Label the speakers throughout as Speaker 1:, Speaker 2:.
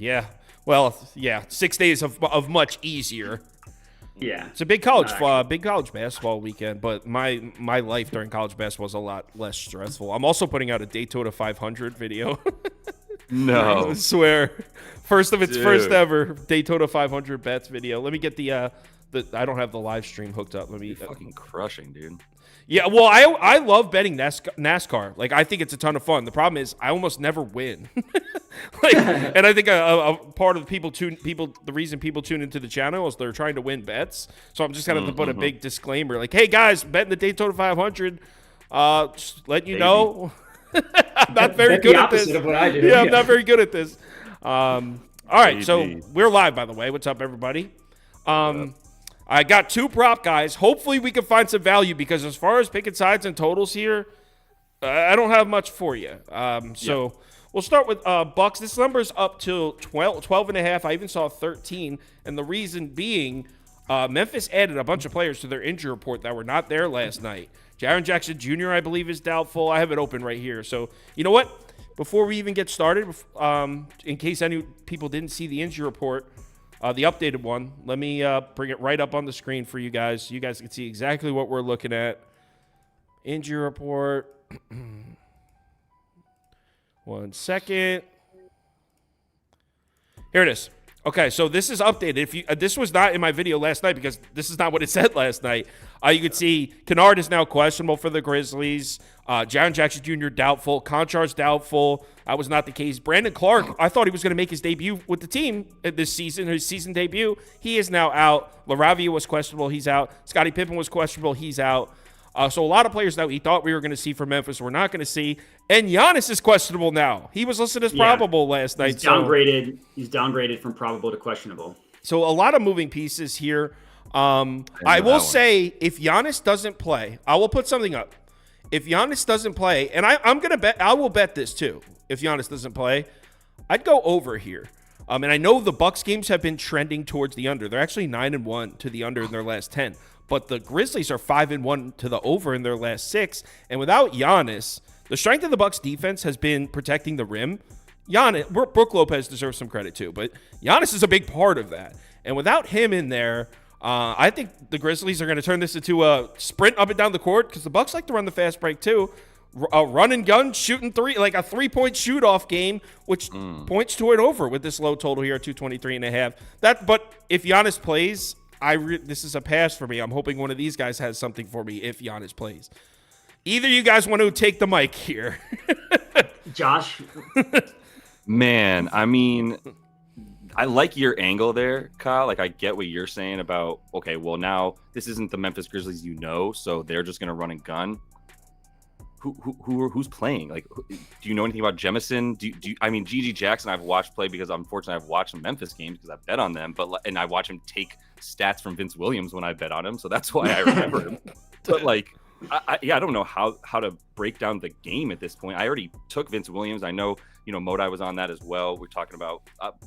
Speaker 1: Yeah. Well, yeah, 6 days of much easier.
Speaker 2: Yeah.
Speaker 1: It's a big college basketball weekend, but my life during college basketball was a lot less stressful. I'm also putting out a Daytona 500 video.
Speaker 3: No.
Speaker 1: I swear. First of its
Speaker 3: Dude.
Speaker 1: first ever Daytona 500 bets video. Let me get the I don't have the live stream hooked up. Let me
Speaker 3: You're fucking crushing, dude.
Speaker 1: Yeah, well, I love betting NASCAR. Like, I think it's a ton of fun. The problem is I almost never win. And I think a part of the reason people tune into the channel is they're trying to win bets. So I'm just gonna have to put a big disclaimer, like, hey guys, betting the Daytona 500. Just letting you know, I'm not very good at this.
Speaker 2: Of what I do.
Speaker 1: Yeah, I'm not very good at this. All right, so we're live, by the way. What's up, everybody? I got two prop guys. Hopefully we can find some value because as far as picking sides and totals here, I don't have much for you. So we'll start with Bucks. This number's up to 12 and a half. I even saw 13. And the reason being Memphis added a bunch of players to their injury report that were not there last night. Jaren Jackson Jr., I believe, is doubtful. I have it open right here. So you know what? Before we even get started, in case any people didn't see the injury report, the updated one, let me bring it right up on the screen for you guys. You guys can see exactly what we're looking at. Injury report. 1 second. Here it is. Okay, so this is updated. If you this was not in my video last night because this is not what it said last night. You could see Kennard is now questionable for the Grizzlies. Jaren Jackson Jr. doubtful. Conchar's doubtful. That was not the case. Brandon Clark, I thought he was going to make his debut with the team this season, his season debut. He is now out. LaRavia was questionable. He's out. Scottie Pippen was questionable. He's out. So a lot of players that we thought we were going to see from Memphis we're not going to see. And Giannis is questionable now. He was listed as probable last night.
Speaker 2: He's downgraded. He's downgraded from probable to questionable. So
Speaker 1: a lot of moving pieces here. I will say if Giannis doesn't play, I will put something up. If Giannis doesn't play, and I'm going to bet, I will bet this too. If Giannis doesn't play, I'd go over here. And I know the Bucks games have been trending towards the under. They're actually 9-1 to the under in their last 10. But the Grizzlies are 5-1 to the over in their last 6. And without Giannis, the strength of the Bucks defense has been protecting the rim. Brook Lopez deserves some credit too, but Giannis is a big part of that. And without him in there, I think the Grizzlies are going to turn this into a sprint up and down the court because the Bucks like to run the fast break too. A run and gun, shooting three, like a 3-point shoot off game, which points to it over with this low total here, 223.5. But if Giannis plays, this is a pass for me. I'm hoping one of these guys has something for me if Giannis plays. Either you guys want to take the mic here.
Speaker 2: Josh.
Speaker 3: Man, I mean, I like your angle there, Kyle. Like, I get what you're saying about, okay, well, now this isn't the Memphis Grizzlies so they're just going to run and gun. Who's playing? Like, do you know anything about Jemison? I mean, Gigi Jackson I've watched play because unfortunately I've watched some Memphis games because I bet on them, and I watch him take stats from Vince Williams when I bet on him, so that's why I remember him. But like, I don't know how to break down the game at this point. I already took Vince Williams. I know, Modi was on that as well. We're talking about,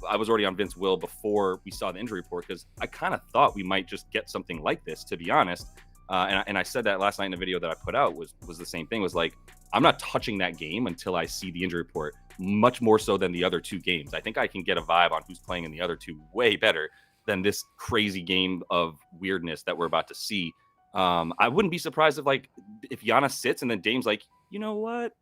Speaker 3: I was already on Vince Will before we saw the injury report because I kind of thought we might just get something like this, to be honest. And I said that last night in the video that I put out was the same thing, was like, I'm not touching that game until I see the injury report, much more so than the other two games. I think I can get a vibe on who's playing in the other two way better than this crazy game of weirdness that we're about to see. I wouldn't be surprised if Giannis sits and then Dame's like, you know what?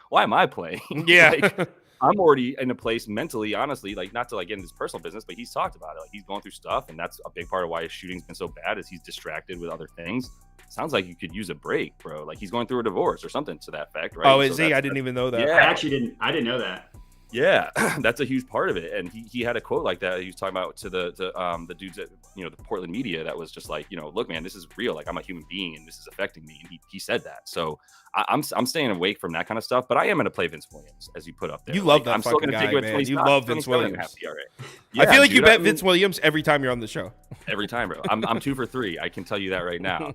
Speaker 3: Why am I playing?
Speaker 1: Yeah.
Speaker 3: Like, I'm already in a place mentally, honestly, like not to get into his personal business, but he's talked about it. Like, he's going through stuff, and that's a big part of why his shooting's been so bad is he's distracted with other things. Sounds like you could use a break, bro. Like, he's going through a divorce or something to that effect, right?
Speaker 1: Oh, is he? I didn't even know that.
Speaker 3: Yeah.
Speaker 2: I didn't know that.
Speaker 3: Yeah, that's a huge part of it. And he had a quote like that. He was talking about to the dudes at the Portland media that was just like, look, man, this is real. Like, I'm a human being and this is affecting me. And he said that. So I'm staying awake from that kind of stuff. But I am going to play Vince Williams as you put up there.
Speaker 1: You love that
Speaker 3: I'm
Speaker 1: fucking guy, man. You love Vince Williams.
Speaker 3: Yeah,
Speaker 1: I feel like you bet Vince Williams every time you're on the show.
Speaker 3: Every time, bro. I'm 2 for 3. I can tell you that right now.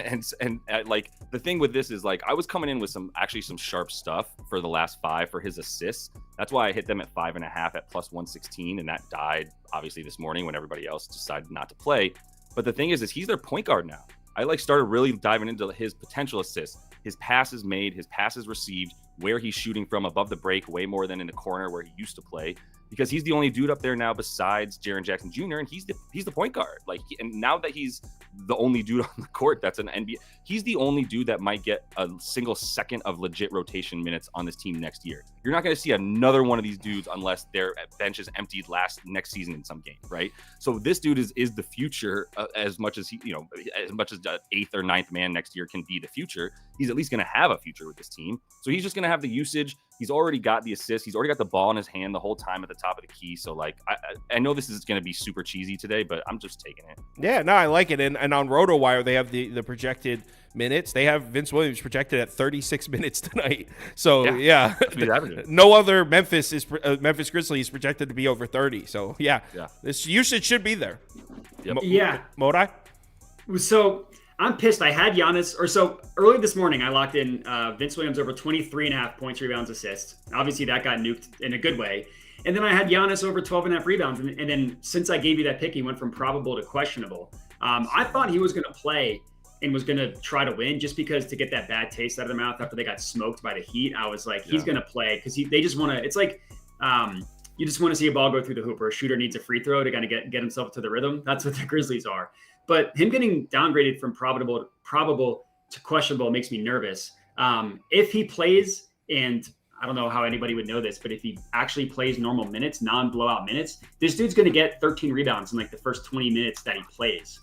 Speaker 3: And like the thing with this is like I was coming in with some sharp stuff for the last 5 for his assists. That's why I hit them at 5.5 at plus 116, and that died obviously this morning when everybody else decided not to play. But the thing is he's their point guard now. I started really diving into his potential assists, his passes made, his passes received, where he's shooting from above the break way more than in the corner where he used to play. because he's the only dude up there now besides Jaren Jackson Jr. and he's the point guard. Like, and now that he's the only dude on the court that's an NBA, he's the only dude that might get a single second of legit rotation minutes on this team next year. You're not going to see another one of these dudes unless their bench is emptied next season in some game, right? So this dude is the future, as much as as much as the 8th or 9th man next year can be the future. He's at least going to have a future with this team. So he's just going to have the usage. He's already got the assist. He's already got the ball in his hand the whole time at the top of the key. So, like, I know this is going to be super cheesy today, but I'm just taking it. Yeah,
Speaker 1: no, I like it. And on RotoWire, they have the projected minutes. They have Vince Williams projected at 36 minutes tonight. So, yeah. No other Memphis Grizzlies projected to be over 30. So, yeah. This usage should be there.
Speaker 2: Yep.
Speaker 1: Modi?
Speaker 2: So, I'm pissed. I had Giannis, early this morning, I locked in Vince Williams over 23.5 points, rebounds, assists. Obviously, that got nuked in a good way. And then I had Giannis over 12.5 rebounds. And then since I gave you that pick, he went from probable to questionable. I thought he was going to play and was going to try to win just because to get that bad taste out of their mouth after they got smoked by the Heat. I was like, he's going to play because they just want to – it's like you just want to see a ball go through the hoop or a shooter needs a free throw to kind of get himself to the rhythm. That's what the Grizzlies are. But him getting downgraded from probable to questionable makes me nervous. If he plays, and I don't know how anybody would know this, but if he actually plays normal minutes, non-blowout minutes, this dude's going to get 13 rebounds in like the first 20 minutes that he plays.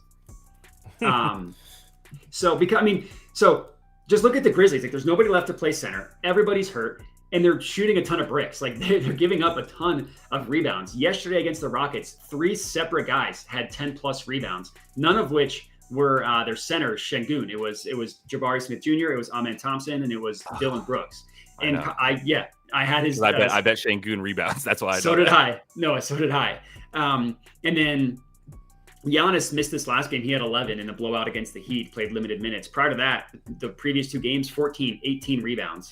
Speaker 2: So just look at the Grizzlies. Like, there's nobody left to play center. Everybody's hurt. And they're shooting a ton of bricks. Like, they're giving up a ton of rebounds. Yesterday against the Rockets, 3 separate guys had 10-plus rebounds, none of which were their center, Şengün. It was Jabari Smith Jr., it was Amen Thompson, and it was Dylan Brooks. And I had his. I
Speaker 3: bet Şengün rebounds. That's why I.
Speaker 2: So did I. No, so did I. And then Giannis missed this last game. He had 11 in the blowout against the Heat. Played limited minutes. Prior to that, the previous 2 games, 14, 18 rebounds.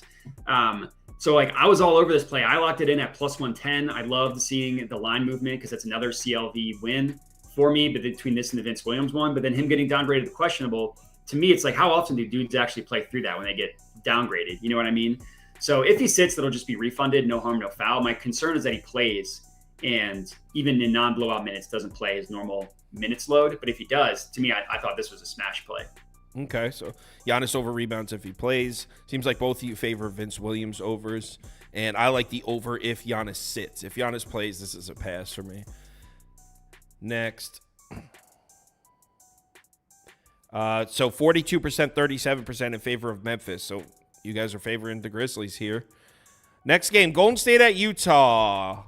Speaker 2: So, like, I was all over this play. I locked it in at plus 110. I loved seeing the line movement because that's another CLV win for me, but between this and the Vince Williams one. But then him getting downgraded to questionable, to me, it's like, how often do dudes actually play through that when they get downgraded? You know what I mean? So if he sits, that'll just be refunded. No harm, no foul. My concern is that he plays and even in non-blowout minutes doesn't play his normal minutes load. But if he does, to me, I thought this was a smash play.
Speaker 1: Okay, so Giannis over rebounds if he plays. Seems like both of you favor Vince Williams overs, and I like the over if Giannis sits. If Giannis plays, this is a pass for me. Next. So 42%, 37% in favor of Memphis. So you guys are favoring the Grizzlies here. Next game, Golden State at Utah.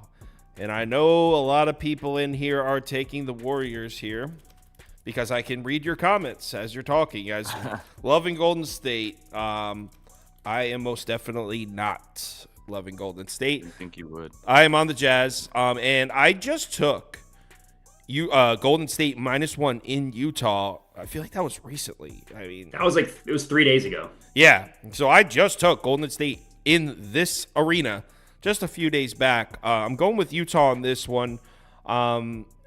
Speaker 1: And I know a lot of people in here are taking the Warriors here, because I can read your comments as you're talking. You guys loving Golden State. I am most definitely not loving Golden State.
Speaker 3: I think you would.
Speaker 1: I am on the Jazz. And I just took Golden State -1 in Utah. I feel like that was recently. I mean,
Speaker 2: that was like, it was 3 days ago.
Speaker 1: Yeah. So I just took Golden State in this arena just a few days back. I'm going with Utah on this one.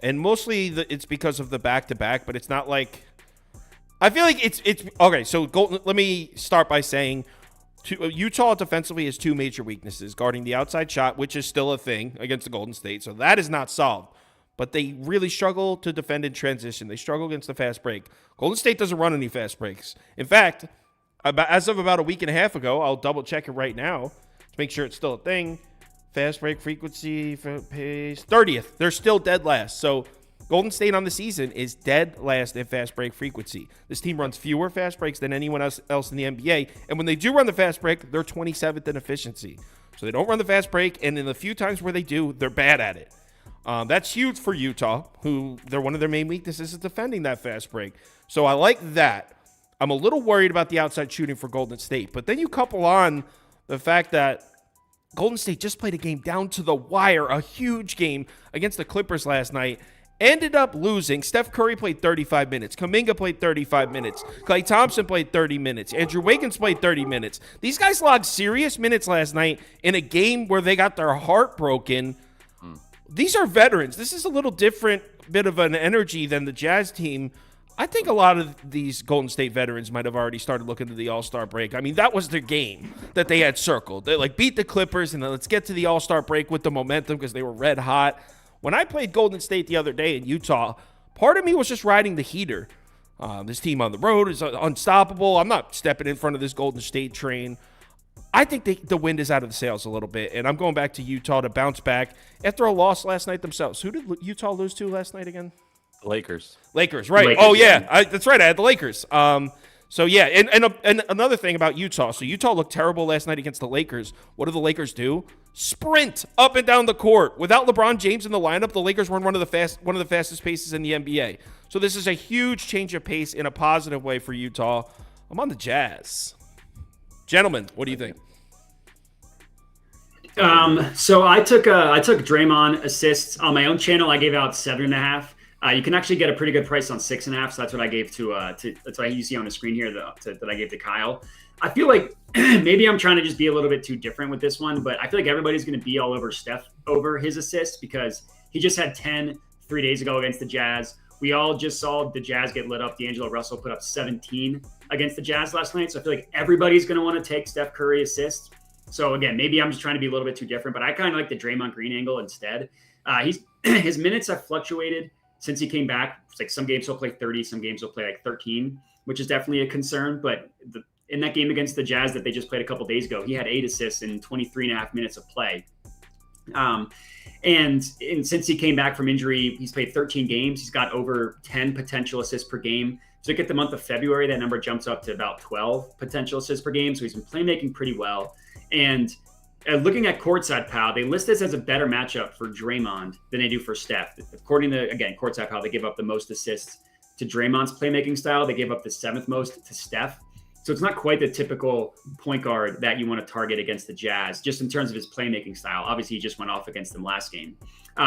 Speaker 1: And mostly it's because of the back-to-back, but it's not like – I feel like it's okay, so let me start by saying Utah defensively has 2 major weaknesses, guarding the outside shot, which is still a thing against the Golden State, so that is not solved. But they really struggle to defend in transition. They struggle against the fast break. Golden State doesn't run any fast breaks. In fact, as of about a week and a half ago, I'll double-check it right now to make sure it's still a thing. Fast break frequency, pace, 30th. They're still dead last. So Golden State on the season is dead last in fast break frequency. This team runs fewer fast breaks than anyone else in the NBA. And when they do run the fast break, they're 27th in efficiency. So they don't run the fast break. And in the few times where they do, they're bad at it. That's huge for Utah, who one of their main weaknesses is defending that fast break. So I like that. I'm a little worried about the outside shooting for Golden State. But then you couple on the fact that Golden State just played a game down to the wire, a huge game against the Clippers last night, ended up losing. Steph Curry played 35 minutes. Kuminga played 35 minutes. Klay Thompson played 30 minutes. Andrew Wiggins played 30 minutes. These guys logged serious minutes last night in a game where they got their heart broken. These are veterans. This is a little different bit of an energy than the Jazz team. I think a lot of these Golden State veterans might have already started looking to the All-Star break. I mean, that was their game that they had circled. They like beat the Clippers and then let's get to the All-Star break with the momentum because they were red hot. When I played Golden State the other day in Utah, part of me was just riding the heater. This team on the road is unstoppable. I'm not stepping in front of this Golden State train. I think the wind is out of the sails a little bit, and I'm going back to Utah to bounce back after a loss last night themselves. Who did Utah lose to last night again?
Speaker 3: Lakers,
Speaker 1: right.
Speaker 2: Lakers,
Speaker 1: Oh, yeah. That's right. I had the Lakers. So, yeah, and another thing about Utah. So, Utah looked terrible last night against the Lakers. What do the Lakers do? Sprint up and down the court. Without LeBron James in the lineup, the Lakers run one of the fastest paces in the NBA. So, this is a huge change of pace in a positive way for Utah. I'm on the Jazz. Gentlemen, what do you think?
Speaker 2: So I took Draymond assists on my own channel. I gave out 7.5. You can actually get a pretty good price on 6.5. So that's what I gave to that's what you see on the screen here that I gave to Kyle. I feel like maybe I'm trying to just be a little bit too different with this one, but I feel like everybody's going to be all over Steph over his assists because he just had 10 3 days ago against the Jazz. We all just saw the Jazz get lit up. D'Angelo Russell put up 17 against the Jazz last night. So I feel like everybody's going to want to take Steph Curry assists. So again, maybe I'm just trying to be a little bit too different, but I kind of like the Draymond Green angle instead. His minutes have fluctuated since he came back. It's like some games he'll play 30, some games he'll play like 13, which is definitely a concern. But in that game against the Jazz that they just played a couple days ago, he had 8 assists in 23.5 minutes of play. And since he came back from injury, he's played 13 games. He's got over 10 potential assists per game. So look at the month of February, that number jumps up to about 12 potential assists per game. So he's been playmaking pretty well. And looking at Courtside Pal, they list this as a better matchup for Draymond than they do for Steph. According to, again, Courtside Pal, they give up the most assists to Draymond's playmaking style. They gave up the 7th most to Steph. So it's not quite the typical point guard that you want to target against the Jazz, just in terms of his playmaking style. Obviously, he just went off against them last game.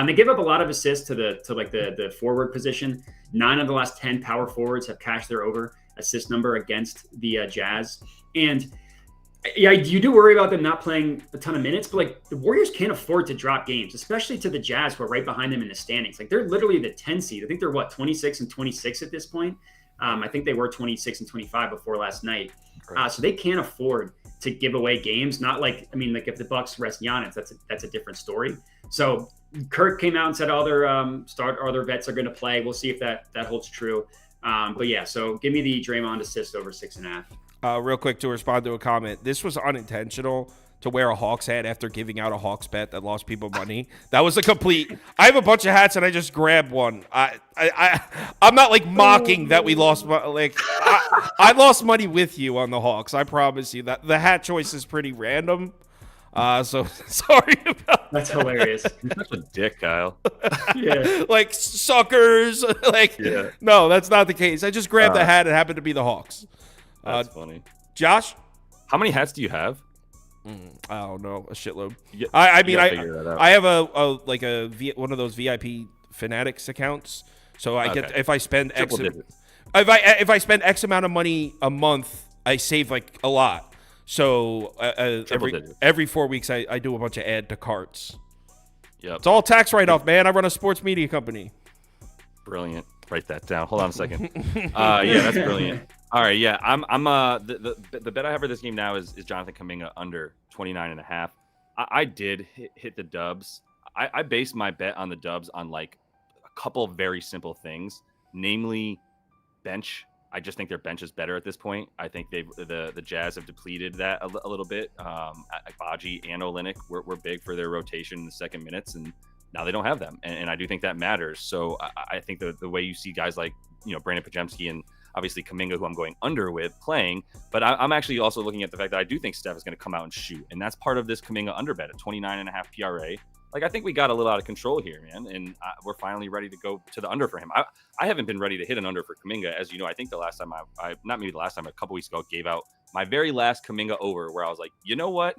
Speaker 2: They give up a lot of assists to the forward position. 9 of the last 10 power forwards have cashed their over assist number against the Jazz. And yeah, you do worry about them not playing a ton of minutes, but like the Warriors can't afford to drop games, especially to the Jazz, who are right behind them in the standings. Like they're literally the 10 seed. I think they're 26 and 26 at this point. I think they were 26 and 25 before last night. So they can't afford to give away games. Not like, I mean, like if the Bucks rest Giannis, that's a different story. So Kirk came out and said all their vets are going to play. We'll see if that holds true. But yeah, so give me the Draymond assist over 6.5.
Speaker 1: Real quick to respond to a comment. This was unintentional to wear a Hawks hat after giving out a Hawks bet that lost people money. That was a complete. I have a bunch of hats and I just grabbed one. I'm not like mocking that we lost. Like I lost money with you on the Hawks. I promise you that the hat choice is pretty random. So sorry about
Speaker 2: That's hilarious.
Speaker 3: You're such a dick, Kyle.
Speaker 2: Yeah.
Speaker 1: like suckers. Like
Speaker 3: Yeah.
Speaker 1: No, that's not the case. I just grabbed the hat. It happened to be the Hawks.
Speaker 3: That's funny.
Speaker 1: Josh,
Speaker 3: How many hats do you have?
Speaker 1: I don't know, a shitload.
Speaker 3: Yeah,
Speaker 1: I mean,
Speaker 3: figure that out.
Speaker 1: I have one of those VIP Fanatics accounts. So I get if I spend if I spend X amount of money a month, I save like a lot. So every 4 weeks, I do a bunch of add to carts.
Speaker 3: Yep.
Speaker 1: It's all tax write off, man. I run a sports media company.
Speaker 3: Brilliant. Write that down. Hold on a second. Yeah, that's brilliant. All right, yeah, I'm the bet I have for this game now is Jonathan Kuminga under 29.5. I did hit the Dubs. I based my bet on the Dubs on like a couple of very simple things, namely bench. I just think their bench is better at this point. I think the Jazz have depleted that a little bit. Baji and Olynyk were big for their rotation in the second minutes, and now they don't have them, and I do think that matters. So I think the way you see guys like Brandon Podziemski and obviously Kuminga, who I'm going under with, playing, but I'm actually also looking at the fact that I do think Steph is going to come out and shoot, and that's part of this Kuminga under bet at 29.5 PRA. Like, I think we got a little out of control here, man, and we're finally ready to go to the under for him. I haven't been ready to hit an under for Kuminga, as you know. I think the last time not maybe the last time, a couple weeks ago, gave out my very last Kuminga over, where I was like, you know what?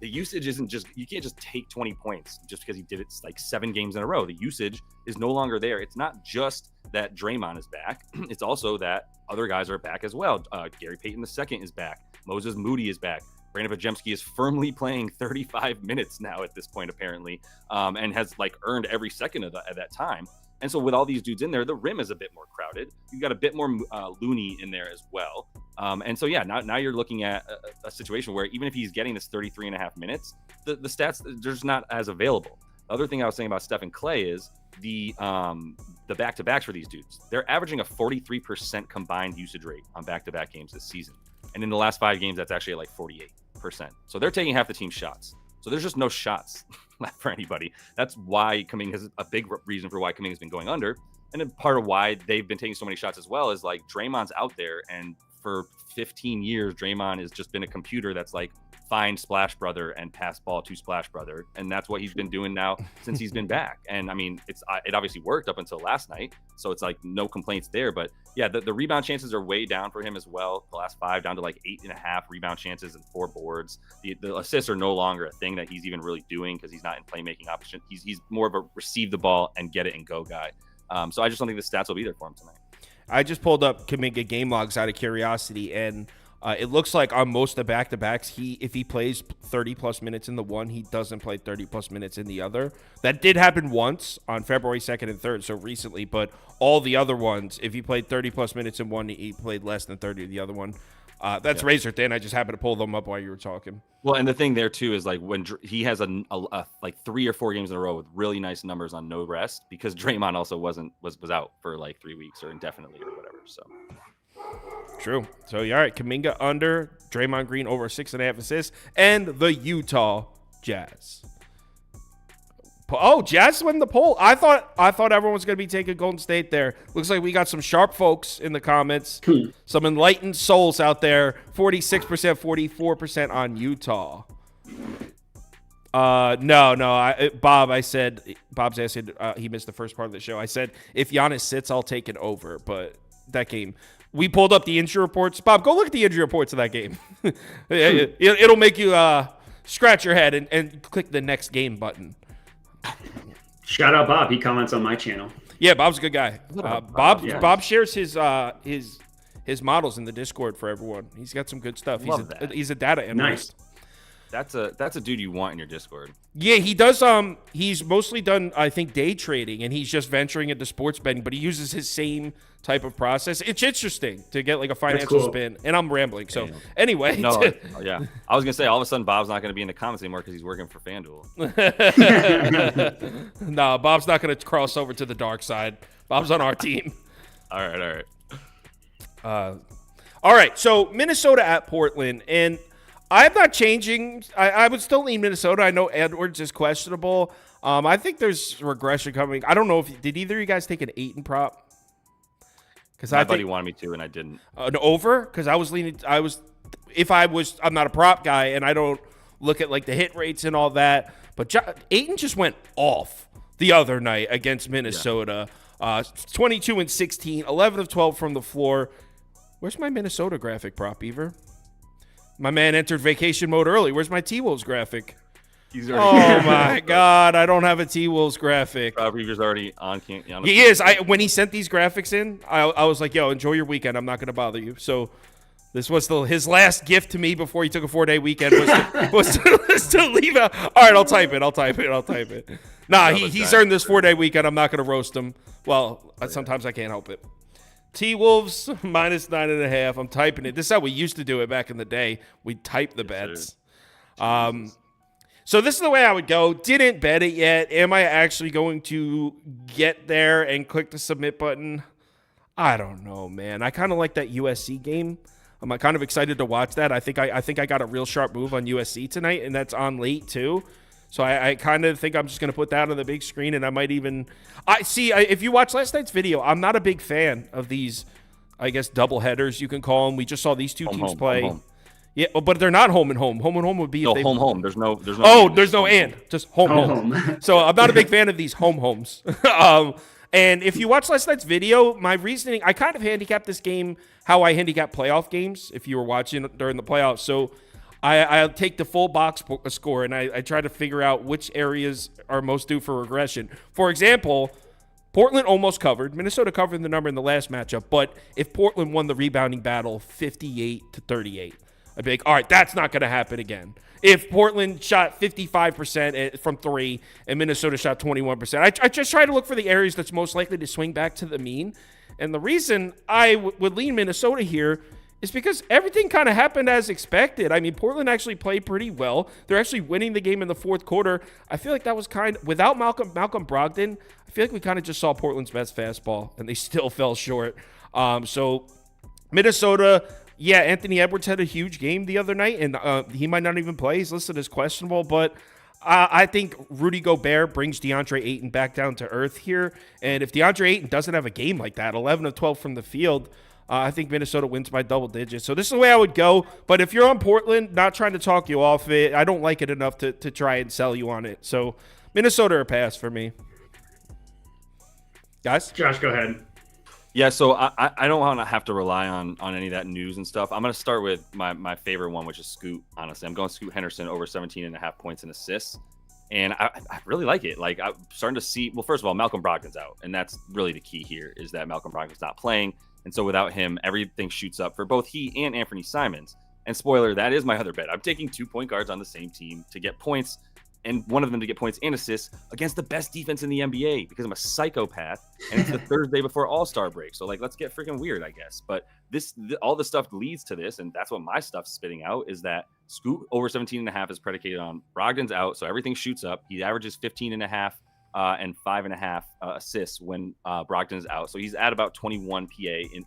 Speaker 3: The usage isn't just, you can't just take 20 points just because he did it like 7 games in a row. The usage is no longer there. It's not just that Draymond is back. It's also that other guys are back as well. Gary Payton II is back. Moses Moody is back. Brandon Podziemski is firmly playing 35 minutes now at this point, apparently, and has like earned every second of that time. And so with all these dudes in there, the rim is a bit more crowded. You've got a bit more Looney in there as well. And so, now you're looking at a situation where even if he's getting this 33.5 minutes, the stats, they're just not as available. The other thing I was saying about Steph and Clay is the back-to-backs for these dudes. They're averaging a 43% combined usage rate on back-to-back games this season. And in the last 5 games, that's actually at like 48%. So they're taking half the team's shots. So there's just no shots left for anybody. That's why Kuminga is a big reason for why Kuminga's been going under. And then part of why they've been taking so many shots as well is like Draymond's out there. And for 15 years, Draymond has just been a computer that's like, find Splash Brother and pass ball to Splash Brother. And that's what he's been doing now since he's been back. And I mean, it obviously worked up until last night. So it's like no complaints there. But yeah, the rebound chances are way down for him as well. The last 5 down to like 8.5 rebound chances and 4 boards. The assists are no longer a thing that he's even really doing because he's not in playmaking option. He's more of a receive the ball and get it and go guy. So I just don't think the stats will be there for him tonight.
Speaker 1: I just pulled up Kuminga game logs out of curiosity, and it looks like on most of the back-to-backs, if he plays 30-plus minutes in the one, he doesn't play 30-plus minutes in the other. That did happen once on February 2nd and 3rd, so recently. But all the other ones, if he played 30-plus minutes in one, he played less than 30 in the other one. That's razor thin. I just happened to pull them up while you were talking.
Speaker 3: Well, and the thing there, too, is like when he has like 3 or 4 games in a row with really nice numbers on no rest because Draymond also was out for like 3 weeks or indefinitely or whatever, so...
Speaker 1: True. So, all right, Kuminga under, Draymond Green over 6.5 assists, and the Utah Jazz. Oh, Jazz win the poll. I thought everyone was going to be taking Golden State there. Looks like we got some sharp folks in the comments, some enlightened souls out there. 46%, 44% on Utah. No. Bob's asking. He missed the first part of the show. I said if Giannis sits, I'll take it over, but that game. We pulled up the injury reports. Bob, go look at the injury reports of that game. It'll make you scratch your head and click the next game button.
Speaker 2: Shout out Bob. He comments on my channel.
Speaker 1: Yeah, Bob's a good guy. Bob shares his models in the Discord for everyone. He's got some good stuff. He's a data analyst.
Speaker 2: Nice.
Speaker 3: That's a dude you want in your Discord.
Speaker 1: Yeah, he does. He's mostly done, I think, day trading, and he's just venturing into sports betting. But he uses his same type of process. It's interesting to get like a financial spin. And I'm rambling. So anyway,
Speaker 3: yeah, I was gonna say all of a sudden Bob's not gonna be in the comments anymore because he's working for FanDuel.
Speaker 1: No, Bob's not gonna cross over to the dark side. Bob's on our team.
Speaker 3: All right.
Speaker 1: All right. So Minnesota at Portland, and I'm not changing. I would still lean Minnesota. I know Edwards is questionable. I think there's regression coming. I don't know did either of you guys take an Ayton prop? Because
Speaker 3: my buddy wanted me to, and I didn't.
Speaker 1: An over? Because I was leaning. I'm not a prop guy, and I don't look at like the hit rates and all that. But Ayton just went off the other night against Minnesota. 22 and 16, 11 of 12 from the floor. Where's my Minnesota graphic prop, Beaver? My man entered vacation mode early. Where's my T-Wolves graphic? Oh, my God. I don't have a T-Wolves graphic.
Speaker 3: Reaver's already on.
Speaker 1: He is. When he sent these graphics in, I was like, yo, enjoy your weekend. I'm not going to bother you. So this was his last gift to me before he took a 4-day weekend was to leave out. All right, I'll type it. Nah, he's earned this 4-day weekend. I'm not going to roast him. Well, sometimes I can't help it. T-Wolves minus 9.5. I'm typing it. This is how we used to do it back in the day. We'd type the bets. So this is the way I would go. Didn't bet it yet. Am I actually going to get there and click the submit button? I don't know, man. I kind of like that USC game. I'm kind of excited to watch that. I think I got a real sharp move on USC tonight, and that's on late too. So I kind of think I'm just going to put that on the big screen, and I might even – if you watch last night's video, I'm not a big fan of these, I guess, double headers you can call them. We just saw these two teams play. Home. Yeah, but they're not home and home. Home and home would be
Speaker 3: – home. There's no
Speaker 1: there's no and. Just home. So I'm not a big fan of these homes. And if you watch last night's video, my reasoning – I kind of handicapped this game how I handicap playoff games if you were watching during the playoffs. So – I'll take the full box score, and I try to figure out which areas are most due for regression. For example, Portland almost covered. Minnesota covered the number in the last matchup, but if Portland won the rebounding battle 58-38, I'd be like, all right, that's not going to happen again. If Portland shot 55% from 3 and Minnesota shot 21%, I just try to look for the areas that's most likely to swing back to the mean. And the reason I would lean Minnesota here is because everything kind of happened as expected. I mean, Portland actually played pretty well. They're actually winning the game in the fourth quarter. I feel like that was without Malcolm Brogdon, I feel like we kind of just saw Portland's best fastball, and they still fell short. So Minnesota, yeah, Anthony Edwards had a huge game the other night, and he might not even play. He's listed as questionable, but I think Rudy Gobert brings DeAndre Ayton back down to earth here. And if DeAndre Ayton doesn't have a game like that, 11 of 12 from the field, I think Minnesota wins by double digits. So this is the way I would go. But if you're on Portland, not trying to talk you off it, I don't like it enough to try and sell you on it. So Minnesota or pass for me. Guys?
Speaker 2: Josh, go ahead.
Speaker 3: Yeah, so I don't want to have to rely on any of that news and stuff. I'm going to start with my favorite one, which is Scoot, honestly. I'm going Scoot Henderson over 17.5 points and assists. And I really like it. Like, I'm starting to see – well, first of all, Malcolm Brogdon's out. And that's really the key here is that Malcolm Brogdon's not playing. And so without him, everything shoots up for both he and Anthony Simons. And spoiler, that is my other bet. I'm taking 2 point guards on the same team to get points, and one of them to get points and assists against the best defense in the NBA because I'm a psychopath, and it's the Thursday before All-Star break. So, like, let's get freaking weird, I guess. But all the stuff leads to this, and that's what my stuff's spitting out, is that Scoot over 17.5 is predicated on Brogdon's out, so everything shoots up. He averages 15.5 and 5.5 assists when Brogdon's out. So he's at about 21 PA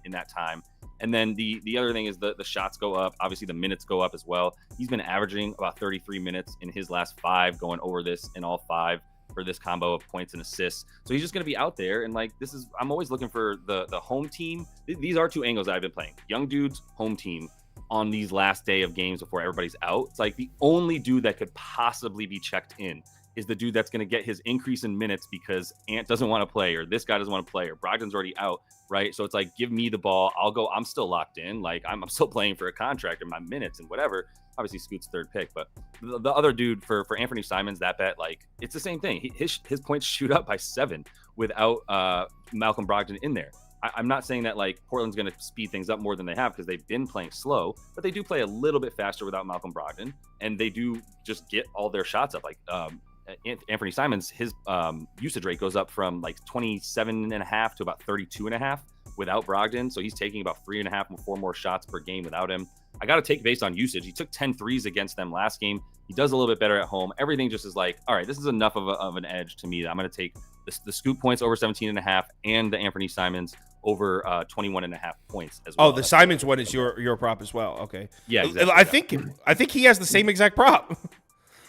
Speaker 3: in that time. And then the other thing is the shots go up. Obviously, the minutes go up as well. He's been averaging about 33 minutes in his last 5, going over this in all 5 for this combo of points and assists. So he's just going to be out there. And like, I'm always looking for the home team. These are 2 angles that I've been playing. Young dudes, home team on these last day of games before everybody's out. It's like the only dude that could possibly be checked in is the dude that's going to get his increase in minutes because Ant doesn't want to play, or this guy doesn't want to play, or Brogdon's already out, right? So it's like, give me the ball. I'll go. I'm still locked in. Like, I'm still playing for a contract and my minutes and whatever. Obviously, Scoot's third pick, but the other dude for Anthony Simons, that bet, like, it's the same thing. His points shoot up by 7 without Malcolm Brogdon in there. I'm not saying that, like, Portland's going to speed things up more than they have because they've been playing slow, but they do play a little bit faster without Malcolm Brogdon, and they do just get all their shots up. Like, Anthony Simons, his usage rate goes up from like 27.5 to about 32.5 without Brogdon. So he's taking about 3.5 or 4 more shots per game without him. I got to take based on usage. He took 10 threes against them last game. He does a little bit better at home. Everything just is like, all right, this is enough of an edge to me that I'm going to take the Scoot points over 17.5 and the Anthony Simons over 21.5 points as well.
Speaker 1: Oh, the Simons one is your prop as well. Okay.
Speaker 3: Yeah, exactly.
Speaker 1: I think he has the same exact prop.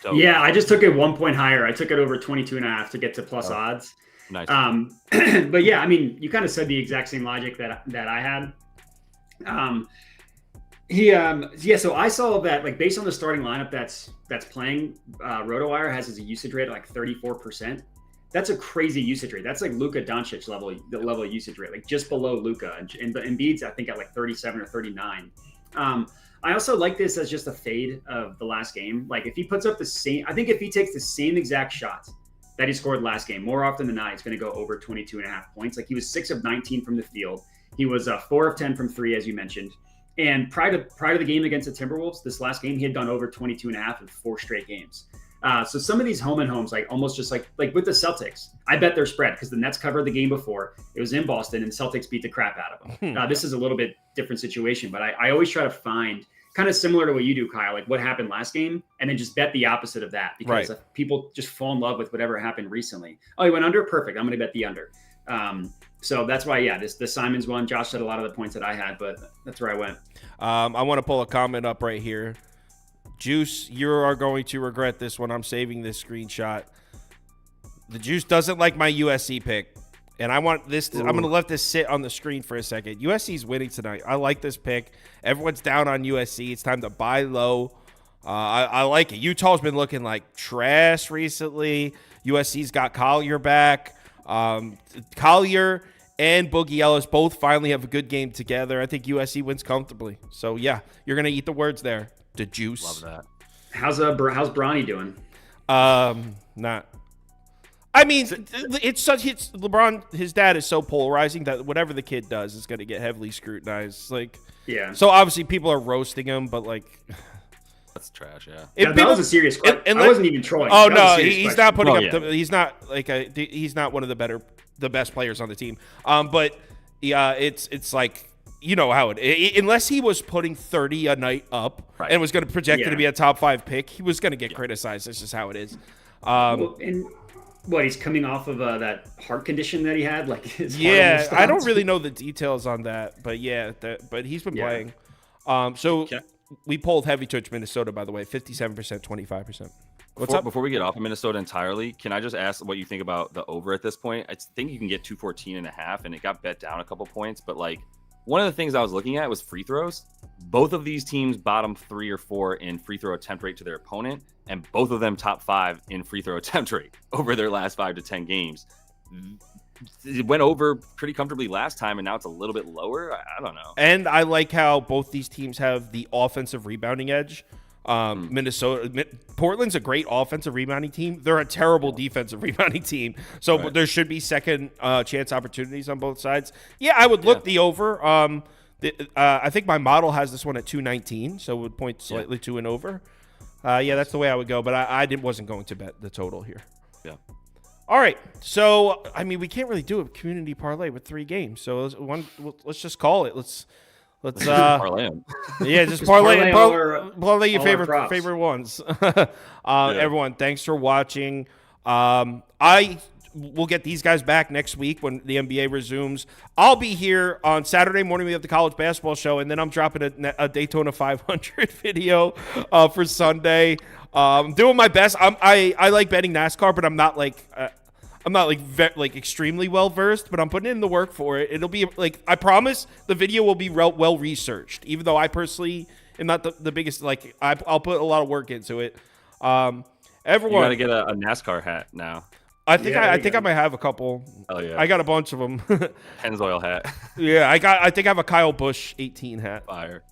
Speaker 2: So, yeah, I just took it 1 point higher. I took it over 22.5 to get to plus odds.
Speaker 3: Nice.
Speaker 2: But yeah, I mean, you kind of said the exact same logic that I had. So I saw that, like, based on the starting lineup that's playing, RotoWire has his usage rate at like 34%. That's a crazy usage rate. That's like Luka Doncic level usage rate, like just below Luka. And Embiid's, I think, at like 37 or 39. I also like this as just a fade of the last game. Like, if he puts up the same, I think if he takes the same exact shots that he scored last game, more often than not, he's going to go over 22.5 points. Like, he was 6 of 19 from the field. He was 4 of 10 from 3, as you mentioned. And prior to the game against the Timberwolves, this last game, he had gone over 22.5 in 4 straight games. So some of these home and homes, like almost just like with the Celtics, I bet their spread because the Nets covered the game before. It was in Boston and Celtics beat the crap out of them. This is a little bit different situation, but I always try to find kind of similar to what you do, Kyle, like what happened last game, and then just bet the opposite of that because people just fall in love with whatever happened recently. Oh, he went under? Perfect. I'm going to bet the under. So that's why, yeah, the Simons one, Josh said a lot of the points that I had, but that's where I went.
Speaker 1: I want to pull a comment up right here. Juice, you are going to regret this one. I'm saving this screenshot. The Juice doesn't like my USC pick, and I want this. I'm going to let this sit on the screen for a second. USC's winning tonight. I like this pick. Everyone's down on USC. It's time to buy low. I like it. Utah's been looking like trash recently. USC's got Collier back. Collier and Boogie Ellis both finally have a good game together. I think USC wins comfortably. So, yeah, you're going to eat the words there. The Juice.
Speaker 3: Love that.
Speaker 2: How's Bronny doing?
Speaker 1: Not. I mean, it's LeBron. His dad is so polarizing that whatever the kid does is going to get heavily scrutinized. Like,
Speaker 2: yeah.
Speaker 1: So obviously people are roasting him, but like,
Speaker 3: that's trash. Yeah.
Speaker 2: That was a serious question. I wasn't even trolling.
Speaker 1: Oh no, he's not putting up.
Speaker 3: Yeah.
Speaker 1: He's not like he's not one of the best players on the team. But yeah, it's like. You know how unless he was putting 30 a night up and was going to project it to be a top 5 pick, he was going to get criticized. That's just how it is.
Speaker 2: And what, he's coming off of that heart condition that he had, like his
Speaker 1: I don't really know the details on that, but but he's been playing. We polled Heavy Twitch Minnesota, by the way, 57%, 25%. What's up?
Speaker 3: Before we get off of Minnesota entirely, can I just ask what you think about the over at this point? I think you can get 214.5, and it got bet down a couple points, but like. One of the things I was looking at was free throws. Both of these teams bottom 3 or 4 in free throw attempt rate to their opponent, and both of them top 5 in free throw attempt rate over their last 5 to 10 games. It went over pretty comfortably last time, and now it's a little bit lower. I don't know.
Speaker 1: And I like how both these teams have the offensive rebounding edge. Portland's a great offensive rebounding team. They're a terrible defensive rebounding team. So there should be second chance opportunities on both sides. Yeah, I would look the over. I think my model has this one at 219, so it would point slightly to an over. That's the way I would go, but I wasn't going to bet the total here.
Speaker 3: Yeah.
Speaker 1: All right. So, I mean, we can't really do a community parlay with 3 games. So let's just call it. Let's
Speaker 3: parlay 'em.
Speaker 1: Yeah, just parlay your
Speaker 2: favorite
Speaker 1: favorite ones. Everyone, thanks for watching. I will get these guys back next week when the NBA resumes. I'll be here on Saturday morning. We have the college basketball show, and then I'm dropping a Daytona 500 video for Sunday. I'm doing my best. I like betting NASCAR, but I'm not like extremely well versed, but I'm putting in the work for it. It'll be like, I promise the video will be well researched, even though I personally am not the biggest. Like I'll put a lot of work into it. Everyone,
Speaker 3: you gotta get a NASCAR hat now.
Speaker 1: I think I might have a couple.
Speaker 3: Oh yeah,
Speaker 1: I got a bunch of them.
Speaker 3: Pennzoil hat.
Speaker 1: Yeah, I think I have a Kyle Busch 18 hat.
Speaker 3: Fire.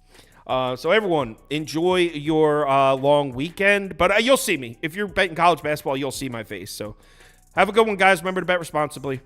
Speaker 1: So everyone, enjoy your long weekend. But you'll see me if you're betting college basketball. You'll see my face. So. Have a good one, guys. Remember to bet responsibly.